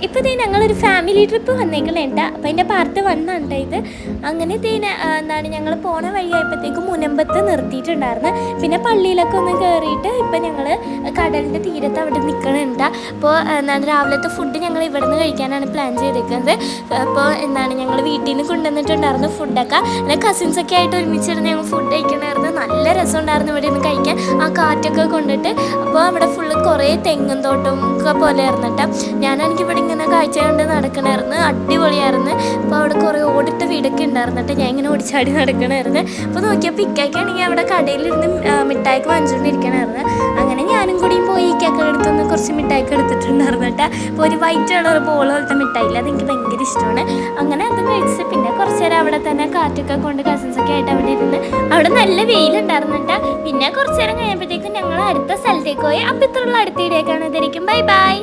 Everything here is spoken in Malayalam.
ഇപ്പോൾ ഇതേ ഞങ്ങളൊരു ഫാമിലി ട്രിപ്പ് വന്നേക്കണേണ്ട. അപ്പോൾ അതിൻ്റെ പാർട്ട് 1 ആണ് ഇത്. അങ്ങനെ എന്താണ് ഞങ്ങൾ പോണ വഴിയായപ്പോഴത്തേക്കും മുനമ്പത്ത് നിർത്തിയിട്ടുണ്ടായിരുന്നു. പിന്നെ പള്ളിയിലൊക്കെ ഒന്ന് കയറിയിട്ട് ഇപ്പം ഞങ്ങൾ കടലിൻ്റെ തീരത്ത് അവിടെ നിൽക്കണുണ്ട്. അപ്പോൾ എന്താണ് രാവിലത്തെ ഫുഡ് ഞങ്ങൾ ഇവിടെ നിന്ന് കഴിക്കാനാണ് പ്ലാൻ ചെയ്തേക്കുന്നത്. അപ്പോൾ എന്താണ് ഞങ്ങൾ വീട്ടിൽ നിന്ന് കൊണ്ടുവന്നിട്ടുണ്ടായിരുന്നു ഫുഡൊക്കെ. അങ്ങനെ കസിൻസൊക്കെ ആയിട്ട് ഒരുമിച്ചിരുന്ന് ഞങ്ങൾ ഫുഡ് കഴിക്കണമായിരുന്നു. നല്ല രസമുണ്ടായിരുന്നു ഇവിടെ നിന്ന് കഴിക്കാൻ, ആ കാറ്റൊക്കെ കൊണ്ടിട്ട്. അപ്പോൾ അവിടെ ഫുള്ള് കുറേ തെങ്ങും തോട്ടം ഒക്കെ പോലെ ആയിരുന്നിട്ട്. ഞാനാണെങ്കിൽ ഇവിടെ ഇങ്ങനെ കാഴ്ച കണ്ട് നടക്കണമായിരുന്നു, അടിപൊളിയായിരുന്നു. അപ്പോൾ അവിടെ കുറേ ഓടിട്ട വീടൊക്കെ ഉണ്ടായിരുന്നിട്ട് ഞാൻ ഇങ്ങനെ ഓടിച്ചാടി നടക്കണമായിരുന്നു. അപ്പോൾ നോക്കിയപ്പോൾ ഇക്കായ്ക്കാണെങ്കിൽ അവിടെ കടയിലിരുന്ന് മിഠായിക്ക് വാങ്ങിച്ചുകൊണ്ടിരിക്കണമായിരുന്നു. അങ്ങനെ ഞാനും കൂടിയും പോയി ഇക്കാക്കളുടെ അടുത്തൊന്ന് കുറച്ച് മിഠായിക്ക് എടുത്തിട്ടുണ്ടായിരുന്നിട്ട്. അപ്പോൾ ഒരു വൈറ്റ് കളർ ബോൾ പോലത്തെ മിഠായില്ല, അതെനിക്ക് ഭയങ്കര ഇഷ്ടമാണ്. അങ്ങനെ അത് കഴിച്ച് പിന്നെ കുറച്ച് നേരം അവിടെ തന്നെ കാറ്റൊക്കെ കൊണ്ട് കസിൻസൊക്കെ ആയിട്ട് അവിടെ ഇരുന്ന്. അവിടെ നല്ല വെയിലുണ്ടായിരുന്നിട്ട്. പിന്നെ കുറച്ച് നേരം കഴിഞ്ഞപ്പോഴത്തേക്കും ഞങ്ങൾ അടുത്ത സ്ഥലത്തേക്ക് പോയി. അപ്പോൾ ഇത്രയുള്ള അടുത്ത വീഡിയോ കാണാതിരിക്കും. Bye bye.